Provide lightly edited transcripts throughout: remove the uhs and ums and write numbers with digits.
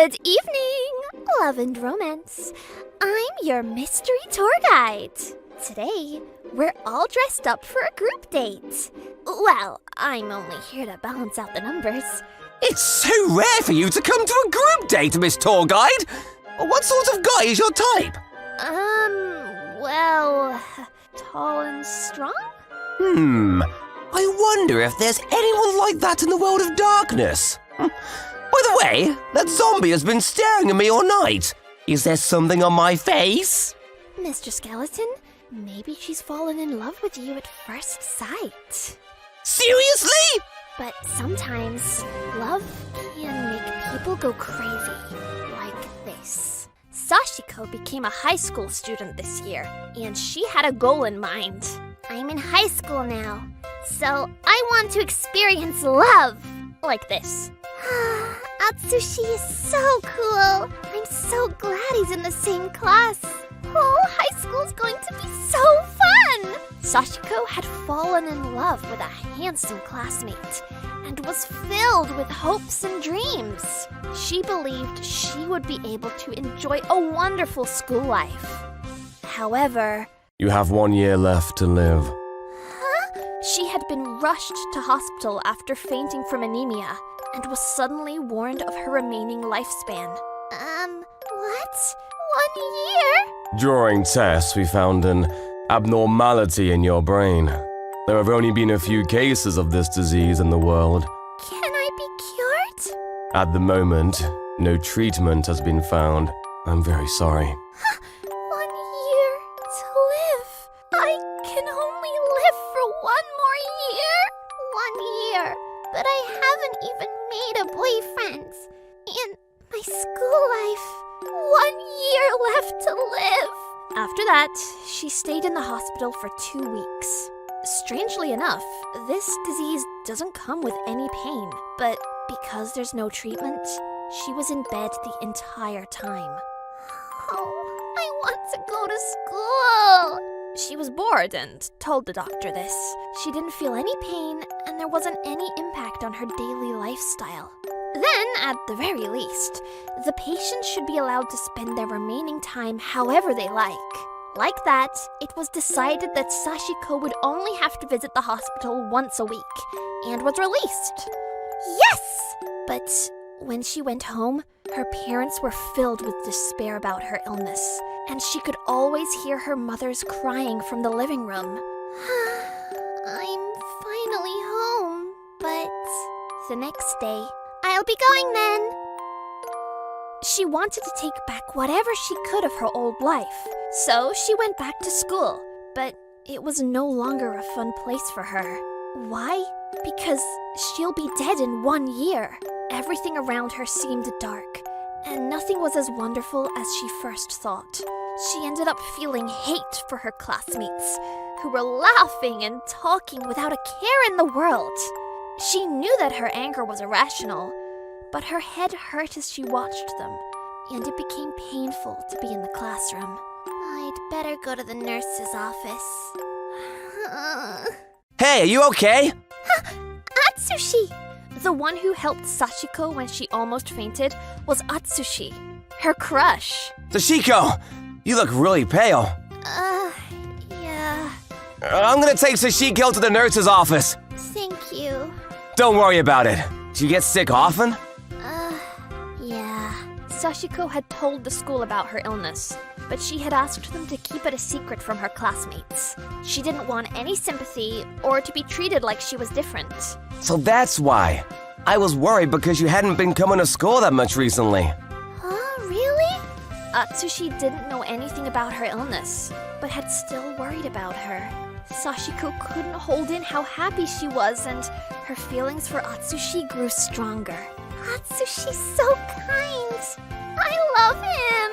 Good evening, love and romance. I'm your mystery tour guide. Today, we're all dressed up for a group date. Well, I'm only here to balance out the numbers. It's so rare for you to come to a group date, Miss Tour Guide. What sort of guy is your type? Well, tall and strong? I wonder if there's anyone like that in the world of darkness. By the way, that zombie has been staring at me all night. Is there something on my face? Mr. Skeleton, maybe she's fallen in love with you at first sight. Seriously? But sometimes, love can make people go crazy, like this. Sashiko became a high school student this year, and she had a goal in mind. I'm in high school now, so I want to experience love like this. Atsushi is so cool. I'm so glad he's in the same class. Oh, high school's going to be so fun! Sashiko had fallen in love with a handsome classmate and was filled with hopes and dreams. She believed she would be able to enjoy a wonderful school life. However, You have 1 year left to live. she had been rushed to hospital after fainting from anemia and was suddenly warned of her remaining lifespan. What? 1 year? During tests, we found an abnormality in your brain. There have only been a few cases of this disease in the world. Can I be cured? At the moment, no treatment has been found. I'm very sorry. 1 year to live. I can only live for 1 more year. 1 year. But I haven't even made a boyfriend. And my school life. 1 year left to live. After that, she stayed in the hospital for 2 weeks. Strangely enough, this disease doesn't come with any pain, but because there's no treatment, she was in bed the entire time. Oh, I want to go to school. She was bored and told the doctor this. She didn't feel any pain, and there wasn't any impact on her daily lifestyle. Then, at the very least, the patient should be allowed to spend their remaining time however they like. Like that, it was decided that Sashiko would only have to visit the hospital once a week, and was released. Yes! But when she went home, her parents were filled with despair about her illness, and she could always hear her mother's crying from the living room. I'm finally home, but the next day, I'll be going then. She wanted to take back whatever she could of her old life, so she went back to school, but it was no longer a fun place for her. Why? Because she'll be dead in 1 year. Everything around her seemed dark, and nothing was as wonderful as she first thought. She ended up feeling hate for her classmates, who were laughing and talking without a care in the world. She knew that her anger was irrational, but her head hurt as she watched them, and it became painful to be in the classroom. I'd better go to the nurse's office. Hey, are you okay? Atsushi! The one who helped Sashiko when she almost fainted was Atsushi, her crush. Sashiko, you look really pale. Yeah. I'm gonna take Sashiko to the nurse's office. Thank you. Don't worry about it. Do you get sick often? Yeah. Sashiko had told the school about her illness, but she had asked them to keep it a secret from her classmates. She didn't want any sympathy or to be treated like she was different. So that's why. I was worried because you hadn't been coming to school that much recently. Really? Atsushi didn't know anything about her illness, but had still worried about her. Sashiko couldn't hold in how happy she was, and her feelings for Atsushi grew stronger. Atsushi's so kind. I love him.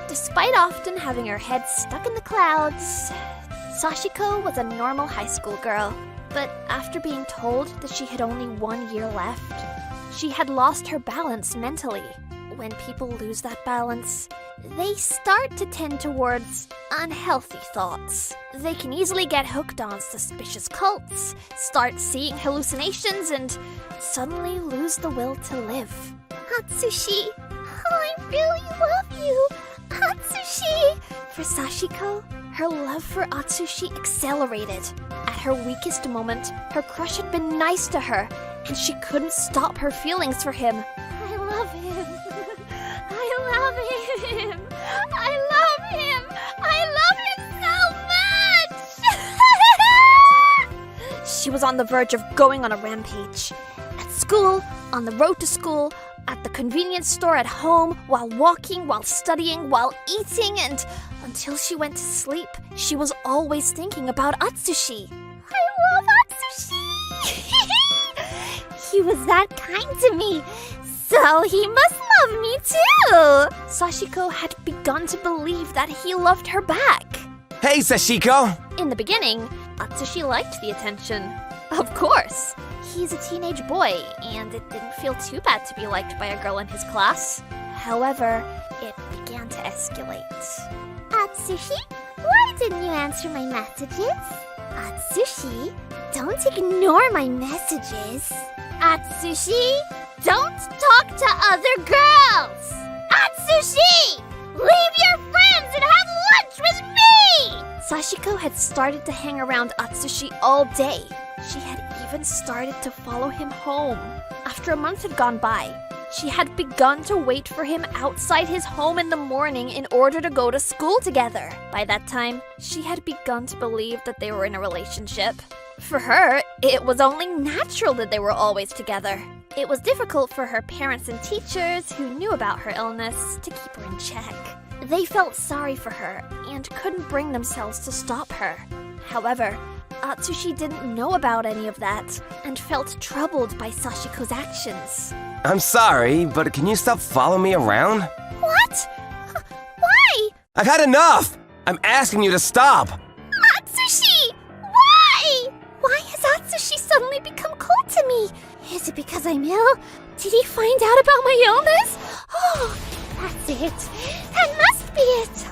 Despite often having her head stuck in the clouds, Sashiko was a normal high school girl. But after being told that she had only 1 year left, she had lost her balance mentally. When people lose that balance, they start to tend towards unhealthy thoughts. They can easily get hooked on suspicious cults, start seeing hallucinations, and suddenly lose the will to live. Atsushi, I really love you, Atsushi! For Sashiko, her love for Atsushi accelerated. At her weakest moment, her crush had been nice to her, and she couldn't stop her feelings for him. I love him. I love him. I love him. I love him so much! She was on the verge of going on a rampage. At school, on the road to school, at the convenience store at home, while walking, while studying, while eating, and until she went to sleep, she was always thinking about Atsushi. I love Atsushi! He was that kind to me, so he must love me too! Sashiko had begun to believe that he loved her back. Hey, Sashiko! In the beginning, Atsushi liked the attention. Of course. He's a teenage boy, and it didn't feel too bad to be liked by a girl in his class. However, it began to escalate. Atsushi, why didn't you answer my messages? Atsushi, don't ignore my messages. Atsushi, don't talk to other girls. Atsushi, leave your friends and have lunch with me! Sashiko had started to hang around Atsushi all day. She had even started to follow him home. After a month had gone by, she had begun to wait for him outside his home in the morning in order to go to school together. By that time, she had begun to believe that they were in a relationship. For her, it was only natural that they were always together. It was difficult for her parents and teachers who knew about her illness to keep her in check. They felt sorry for her and couldn't bring themselves to stop her. However, Atsushi didn't know about any of that and felt troubled by Sashiko's actions. I'm sorry, but can you stop following me around? What? Why? I've had enough! I'm asking you to stop! Atsushi! Why? Why has Atsushi suddenly become cold to me? Is it because I'm ill? Did he find out about my illness? Oh, that's it. That must be it.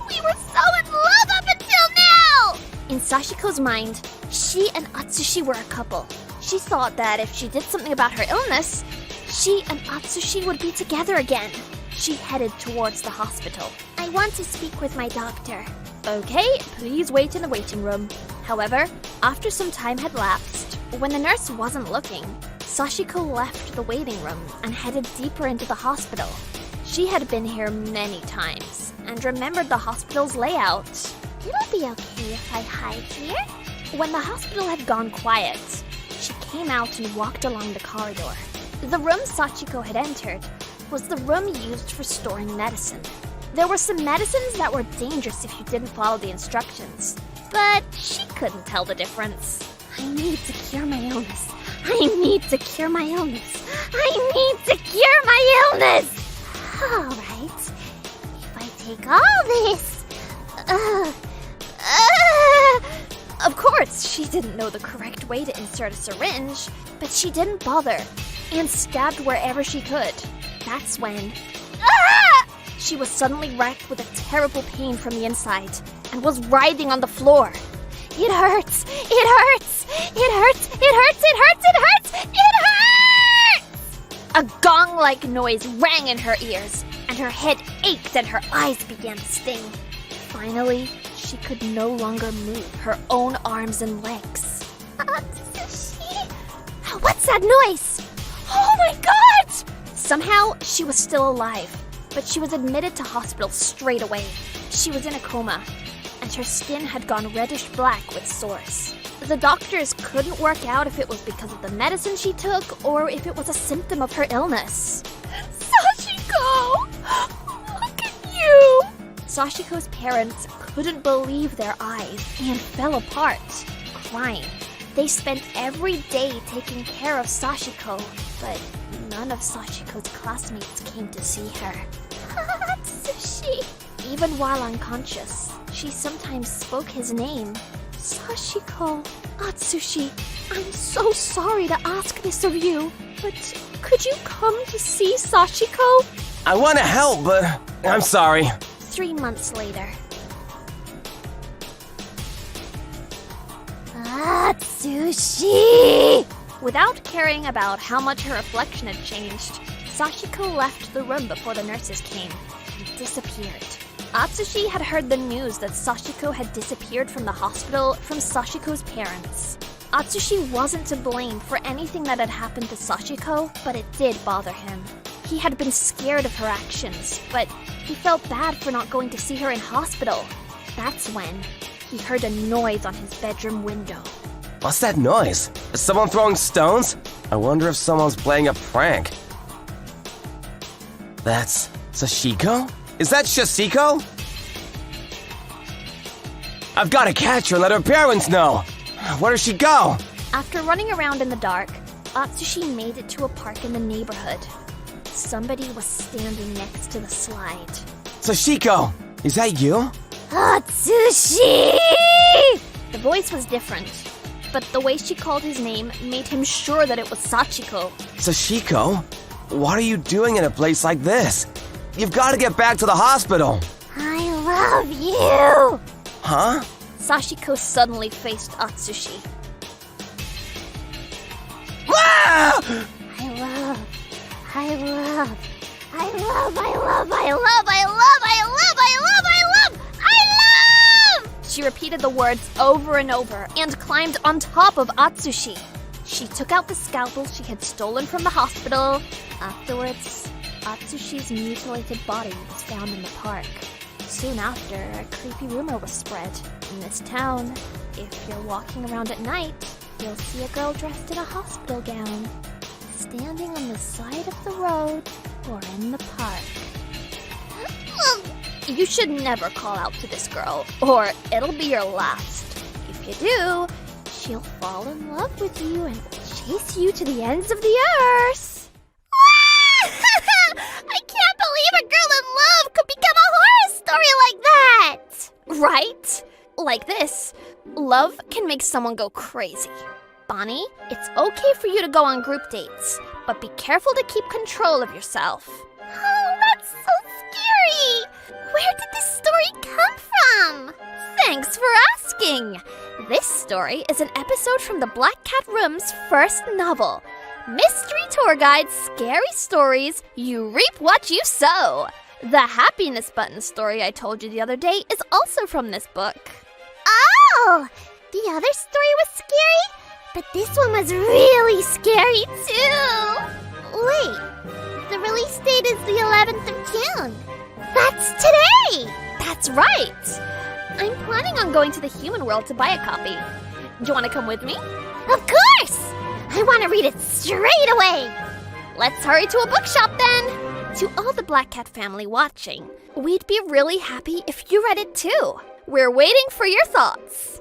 We were so in love up until now! In Sashiko's mind, she and Atsushi were a couple. She thought that if she did something about her illness, she and Atsushi would be together again. She headed towards the hospital. I want to speak with my doctor. Okay, please wait in the waiting room. However, after some time had lapsed, when the nurse wasn't looking, Sashiko left the waiting room and headed deeper into the hospital. She had been here many times and remembered the hospital's layout. It'll be okay if I hide here. When the hospital had gone quiet, she came out and walked along the corridor. The room Sachiko had entered was the room used for storing medicine. There were some medicines that were dangerous if you didn't follow the instructions, but she couldn't tell the difference. I need to cure my illness. I need to cure my illness. I need to cure my illness! All right. If I take all this... Of course, she didn't know the correct way to insert a syringe, but she didn't bother and stabbed wherever she could. That's when... She was suddenly racked with a terrible pain from the inside and was writhing on the floor. It hurts! It hurts! It hurts! It hurts! It hurts! It hurts! It hurts! A gong-like noise rang in her ears, and her head ached and her eyes began to sting. Finally, she could no longer move her own arms and legs. Atsushi? What's that noise? Oh my god! Somehow, she was still alive, but she was admitted to hospital straight away. She was in a coma, and her skin had gone reddish-black with sores. The doctors couldn't work out if it was because of the medicine she took or if it was a symptom of her illness. Sashiko! Look at you! Sashiko's parents couldn't believe their eyes and fell apart, crying. They spent every day taking care of Sashiko, but none of Sashiko's classmates came to see her. Atsushi! Even while unconscious, she sometimes spoke his name. Sashiko. Atsushi, I'm so sorry to ask this of you, but could you come to see Sashiko? I want to help, but I'm sorry. 3 months later. Atsushi! Without caring about how much her reflection had changed, Sachiko left the room before the nurses came and disappeared. Atsushi had heard the news that Sachiko had disappeared from the hospital from Sachiko's parents. Atsushi wasn't to blame for anything that had happened to Sachiko, but it did bother him. He had been scared of her actions, but he felt bad for not going to see her in hospital. That's when he heard a noise on his bedroom window. What's that noise? Is someone throwing stones? I wonder if someone's playing a prank. That's Sachiko? Is that Shasiko? I've got to catch her and let her parents know. Where does she go? After running around in the dark, Atsushi made it to a park in the neighborhood. Somebody was standing next to the slide. Sachiko, is that you? Atsushi! The voice was different, but the way she called his name made him sure that it was Sachiko. Sachiko? What are you doing in a place like this? You've got to get back to the hospital. I love you! Huh? Sachiko suddenly faced Atsushi. Ah! I love! She repeated the words over and over and climbed on top of Atsushi. She took out the scalpel she had stolen from the hospital. Afterwards, Atsushi's mutilated body was found in the park. Soon after, a creepy rumor was spread. In this town, if you're walking around at night, you'll see a girl dressed in a hospital gown, standing on the side of the road or in the park. You should never call out to this girl, or it'll be your last. If you do, she'll fall in love with you and chase you to the ends of the earth. I can't believe a girl in love could become a horror story like that! Right? Like this, love can make someone go crazy. Bonnie, it's okay for you to go on group dates, but be careful to keep control of yourself. Oh, that's so scary! Where did this story come from? Thanks for asking! This story is an episode from the Black Cat Room's first novel, Mystery Tour Guide Scary Stories, You Reap What You Sow. The happiness button story I told you the other day is also from this book. Oh! The other story was scary, but this one was really scary too. Wait, the release date is the 11th of June. That's today! That's right! I'm planning on going to the human world to buy a copy. Do you want to come with me? Of course! I want to read it straight away! Let's hurry to a bookshop then! To all the Black Cat family watching, we'd be really happy if you read it too. We're waiting for your thoughts.